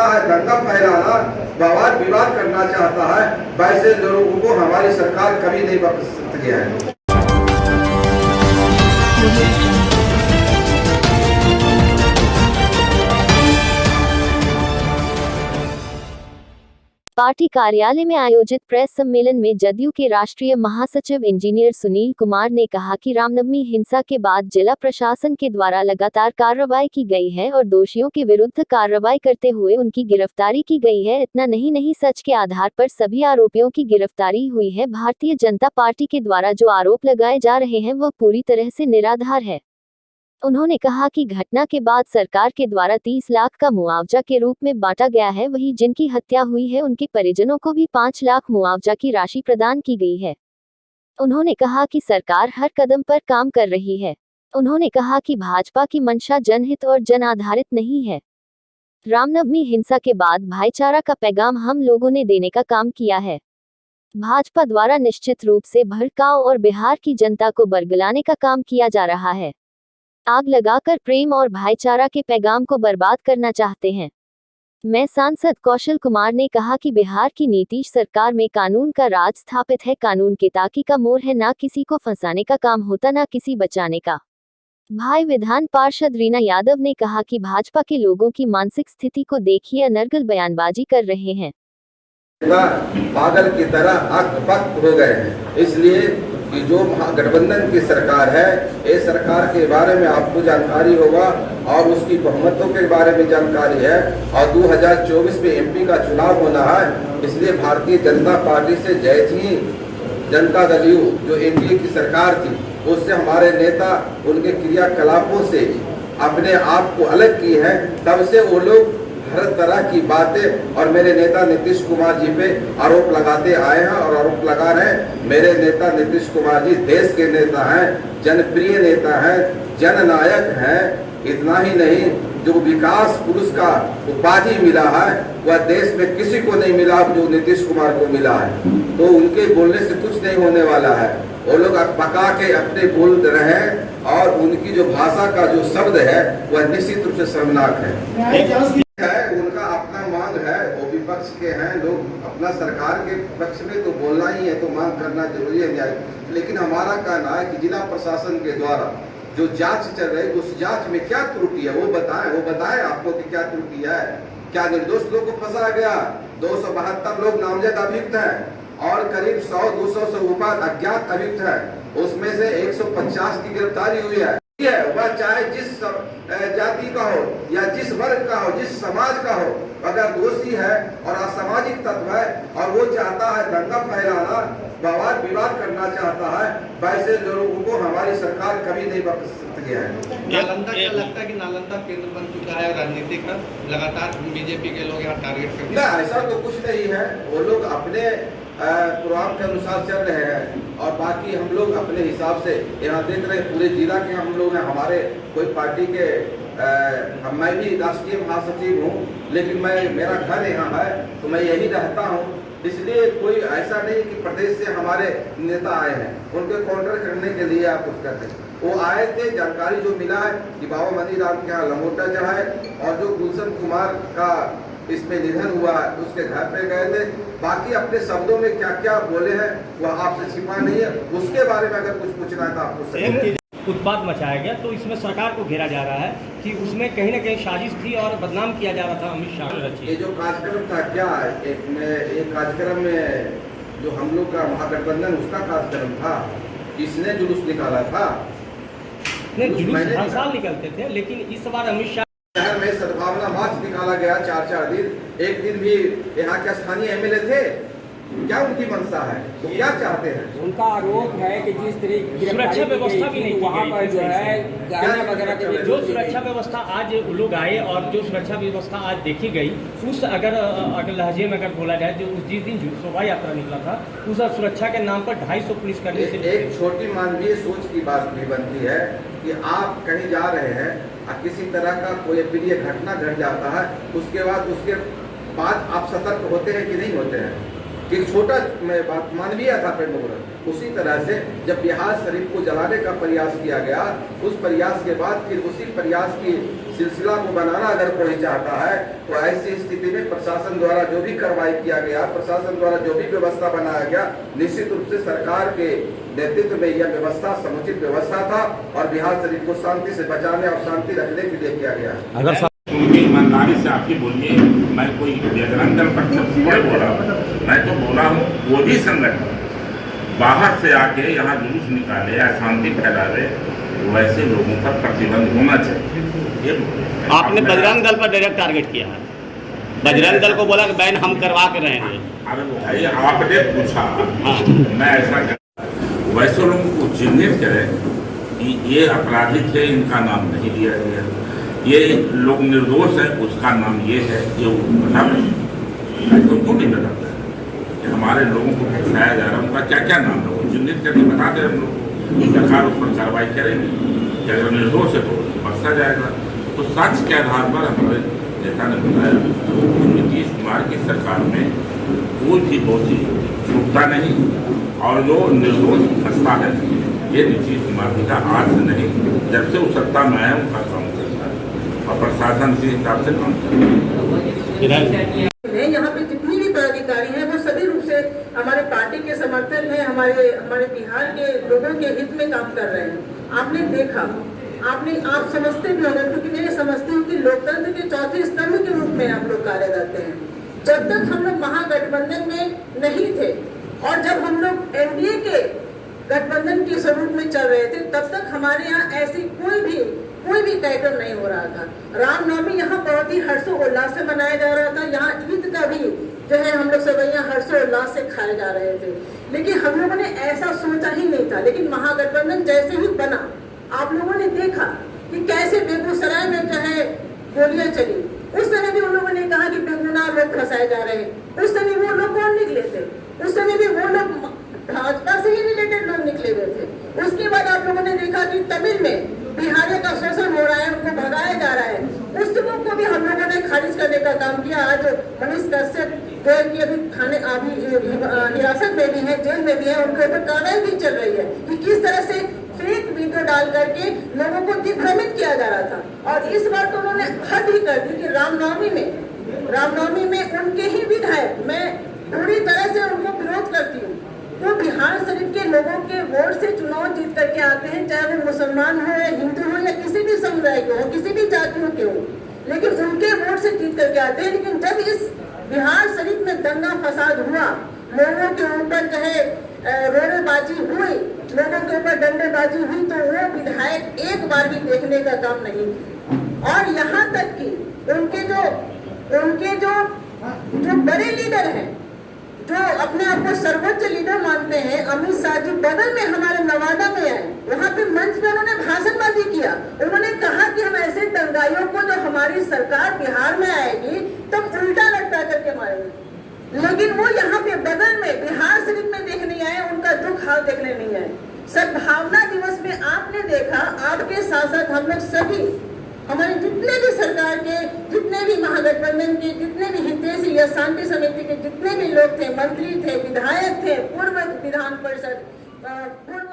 चाहता है दंगा फैलाना, वाद विवाद करना चाहता है, वैसे लोगों को हमारी सरकार कभी नहीं बख्श सकती है। पार्टी कार्यालय में आयोजित प्रेस सम्मेलन में जदयू के राष्ट्रीय महासचिव इंजीनियर सुनील कुमार ने कहा कि रामनवमी हिंसा के बाद जिला प्रशासन के द्वारा लगातार कार्रवाई की गई है और दोषियों के विरुद्ध कार्रवाई करते हुए उनकी गिरफ्तारी की गई है। इतना नहीं सच के आधार पर सभी आरोपियों की गिरफ्तारी हुई है। भारतीय जनता पार्टी के द्वारा जो आरोप लगाए जा रहे हैं वह पूरी तरह से निराधार है। उन्होंने कहा कि घटना के बाद सरकार के द्वारा 30 लाख का मुआवजा के रूप में बांटा गया है, वहीं जिनकी हत्या हुई है उनके परिजनों को भी 5 लाख मुआवजा की राशि प्रदान की गई है। उन्होंने कहा कि सरकार हर कदम पर काम कर रही है। उन्होंने कहा कि भाजपा की मंशा जनहित और जन आधारित नहीं है। रामनवमी हिंसा के बाद भाईचारा का पैगाम हम लोगों ने देने का काम किया है। भाजपा द्वारा निश्चित रूप से भड़काऊ और बिहार की जनता को बरगलाने का काम किया जा रहा है। आग लगाकर प्रेम और भाईचारा के पैगाम को बर्बाद करना चाहते हैं। मैं सांसद कौशल कुमार ने कहा कि बिहार की नीतीश सरकार में कानून का राज स्थापित है, कानून के ताकी का मोर है, ना किसी को फंसाने का काम होता ना किसी बचाने का। भाई विधान पार्षद रीना यादव ने कहा कि भाजपा के लोगों की मानसिक स्थिति को देखिए, अनर्गल बयानबाजी कर रहे हैं, पागल की तरह अकबक हो गए हैं। इसलिए कि जो महागठबंधन की सरकार है, इस सरकार के बारे में आपको जानकारी होगा और उसकी बहुमतों के बारे में जानकारी है और 2024 में एमपी का चुनाव होना है। इसलिए भारतीय जनता पार्टी से जय थी जनता दल यू जो एनडीए की सरकार थी, उससे हमारे नेता उनके क्रियाकलापों से अपने आप को अलग की है। तब से वो लोग हर तरह की बातें और मेरे नेता नीतीश कुमार जी पे आरोप लगाते आए हैं और आरोप लगा रहे हैं। मेरे नेता नीतीश कुमार जी देश के नेता हैं, जनप्रिय नेता हैं, जननायक हैं। इतना ही नहीं, जो विकास पुरुष का उपाधि मिला है वह देश में किसी को नहीं मिला जो नीतीश कुमार को मिला है। तो उनके बोलने से कुछ नहीं होने वाला है। वो लोग पका के अपने बोल रहे हैं और उनकी जो भाषा का जो शब्द है वह निश्चित रूप से शर्मनाक है। उनका अपना मांग है, वो विपक्ष के हैं लोग, अपना सरकार के पक्ष में तो बोलना ही है, तो मांग करना जरूरी है न्याय। लेकिन हमारा कहना है कि जिला प्रशासन के द्वारा जो जांच चल रही है उस जांच में क्या त्रुटि है वो बताएं आपको कि क्या त्रुटि है। क्या निर्दोष लोग को फंसाया गया? 272 लोग नामजद अभियुक्त हैं और करीब 100-200 से ऊपर अज्ञात अभियुक्त हैं। उसमें से 150 की गिरफ्तारी हुई है। वह चाहे जिस जाति का हो या जिस वर्ग का हो, जिस समाज का हो, अगर दोषी है और असामाजिक तत्व है और वो चाहता है दंगा फैलाना, वाद विवाद करना चाहता है, वैसे लोगों को हमारी सरकार कभी नहीं बख्श सकती है। नालंदा क्या लगता है कि नालंदा केंद्र बन चुका है राजनीति का? लगातार बीजेपी के लोग यहाँ टारगेट करते हैं। ऐसा तो कुछ नहीं है, वो लोग अपने प्रोग्राम के अनुसार चल रहे हैं और बाकी हम लोग अपने हिसाब से यहाँ देख रहे हैं। पूरे जिला के हम लोग हैं, हमारे कोई पार्टी के मैं भी राष्ट्रीय महासचिव हूँ, लेकिन मेरा घर यहाँ है तो मैं यही रहता हूँ। इसलिए कोई ऐसा नहीं कि प्रदेश से हमारे नेता आए हैं उनके काउंटर करने के लिए आप कुछ करते हैं। वो आए थे, जानकारी जो मिला है कि बाबा मनी राम के यहाँ लंगोटा चढ़ाए और जो गुलशन कुमार का इसमें निधन हुआ उसके घर पे गए थे। बाकी अपने शब्दों में क्या क्या बोले हैं वह आपसे छिपा नहीं है। उसके बारे में अगर कुछ पूछना है तो आपको उत्पाद मचाया गया, तो इसमें सरकार को घेरा जा रहा है कि उसमें कहीं ना कहीं साजिश थी और बदनाम किया जा रहा था अमित शाह। ये जो कार्यक्रम था क्या एक कार्यक्रम में जो हम लोग का महागठबंधन उसका कार्यक्रम था, किसने जुलूस निकाला था? जुलूस हर साल निकलते थे, लेकिन इस बार अमित शाह शहर में सद्भावना मार्च निकाला गया 4-4 दिन। एक दिन भी यहाँ के स्थानीय एमएलए थे। क्या उनकी मंशा है, वो क्या चाहते हैं? उनका आरोप है कि जिस तरीके सुरक्षा व्यवस्था भी नहीं, वहाँ पर जो है गाने वगैरह के जो सुरक्षा व्यवस्था आज लोग आए और जो सुरक्षा व्यवस्था आज देखी गई, उस अगर लहजे में अगर बोला जाए, जो जिस दिन शोभा यात्रा निकला था उस सुरक्षा के नाम पर 250 पुलिस कर्मी से एक छोटी मानवीय सोच की बात भी बनती है कि आप कहीं जा रहे हैं और किसी तरह का कोई प्रिय घटना घट जाता है, उसके बाद आप सतर्क होते हैं कि नहीं होते हैं? कि छोटा बात मान लिया था पेड़ मुहूर्त, उसी तरह से जब बिहार शरीफ को जलाने का प्रयास किया गया, उस प्रयास के बाद फिर उसी प्रयास की सिलसिला को बनाना अगर कोई चाहता है तो ऐसी स्थिति में प्रशासन द्वारा जो भी कार्रवाई किया गया, प्रशासन द्वारा जो भी व्यवस्था बनाया गया, निश्चित रूप से सरकार के नेतृत्व में यह व्यवस्था समुचित व्यवस्था था और बिहार शरीफ को शांति से बचाने और शांति रखने के लिए किया गया। अगर ईमानदारी से आपकी बोलिए, मैं कोई बजरंग दल पर थोड़े बोला हूँ, मैं तो बोला हूँ वो भी संगठन बाहर से आके यहाँ जुलूस निकाले या शांति फैलावे, वैसे लोगों पर प्रतिबंध होना चाहिए। ये आपने बजरंग दल पर डायरेक्ट टारगेट किया है, बजरंग दल को बोला कि बैन हम करवा के रहेंगे। अरे भाई आपने पूछा, मैं ऐसा कर वैसे लोगों को चिन्हित करें कि ये अपराधी थे, इनका नाम नहीं दिया गया, ये लोग निर्दोष है, उसका नाम ये है, ये बता दें तो क्यों नहीं बताता है कि हमारे लोगों को फंसाया जा रहा है, उनका क्या क्या नाम है वो चिन्हित करके बता दें हम लोग को, सरकार उस पर कार्रवाई करेगी कि अगर निर्दोष है तो बख्शा जाएगा। तो साक्ष्य के आधार पर हमारे नेता ने बताया कि नीतीश कुमार की सरकार में कोई भी दोषी छूटता नहीं और जो निर्दोष फंसता है ये नीतीश कुमार जी का आज से नहीं, जब से वो सत्ता में आए उनका काम करता है और प्रशासन के हिसाब से काम करता है। यहाँ पे जितनी भी पदाधिकारी हैं वो सभी रूप से हमारे पार्टी के समर्थन में हमारे बिहार के लोगों के हित में काम कर रहे हैं। आपने देखा, आप समझते भी होंगे, क्योंकि मैं समझती हूँ कि लोकतंत्र के चौथे स्तंभ के रूप में आप लोग कार्यरत हैं। जब तक हम लोग महागठबंधन में नहीं थे और जब हम लोग एनडीए के गठबंधन के स्वरूप में चल रहे थे, तब तक हमारे यहाँ ऐसी कोई भी कार्यक्रम नहीं हो रहा था। रामनवमी यहाँ बहुत ही हर्षोल्लास से मनाया जा रहा था। यहाँ ईद का भी जो है हम लोग सब यहाँ हर्षोल्लास से खाए जा रहे थे, लेकिन हम लोगों ने ऐसा सोचा ही नहीं था। लेकिन महागठबंधन जैसे ही बना, आप लोगों ने देखा कि कैसे बेगूसराय में जो है गोलियां चली। उस समय भी उन लोगों ने कहा कि बेगुनाह लोग फंसाए जा रहे हैं। उस समय वो लोग कौन निकले थे? उस समय भी वो लोग भाजपा से ही रिलेटेड लोग निकले हुए थे। उसके बाद आप लोगों ने देखा कि तमिल में बिहारियों का शोषण हो रहा है, उनको भगाया जा रहा है। उस सबको को भी हम लोगों ने खारिज करने का काम किया। आज मनीष कश्यप जो कि अभी हिरासत में भी है, जेल में भी है, उनके ऊपर कार्रवाई भी चल रही है कि किस तरह से फेक वीडियो डाल करके लोगों को दिग्भ्रमित किया जा रहा था। और इस बार तो उन्होंने हद ही कर दी कि रामनवमी में उनके ही विधायक, मैं पूरी तरह से उनको विरोध करती हूँ, वो बिहार शरीफ के लोगों के वोट से चुनाव जीत करके आते हैं, चाहे वो मुसलमान हो या हिंदू हो या किसी भी समुदाय के हो, किसी भी जातियों के हो, लेकिन उनके वोट से जीत करके आते हैं। लेकिन जब इस बिहार शरीफ में दंगा फसाद हुआ, लोगों के ऊपर जो है रोड़ेबाजी हुई, लोगों के ऊपर डंडेबाजी हुई, तो वो विधायक एक बार भी देखने का काम नहीं। और यहाँ तक कि उनके जो बड़े लीडर हैं, जो अपने आप को सर्वोच्च लीडर मानते हैं, अमित शाह जी बगल में हमारे नवादा में आए, वहाँ पे मंच पे उन्होंने भाषणबाजी किया। उन्होंने कहा कि हम ऐसे दंगाइयों को जो हमारी सरकार बिहार में आएगी तब उल्टा लटका करके मारेंगे। लेकिन वो यहाँ पे बगल में बिहार शरीफ में देखने आए, उनका दुख हाल देखने नहीं आए। सद्भावना दिवस में आपने देखा, आपके साथ साथ हम लोग सभी, हमारे जितने भी सरकार के, जितने भी महागठबंधन के, जितने भी हितैषी या शांति समिति के जितने भी लोग थे, मंत्री थे, विधायक थे, पूर्व विधान परिषद, पूर्व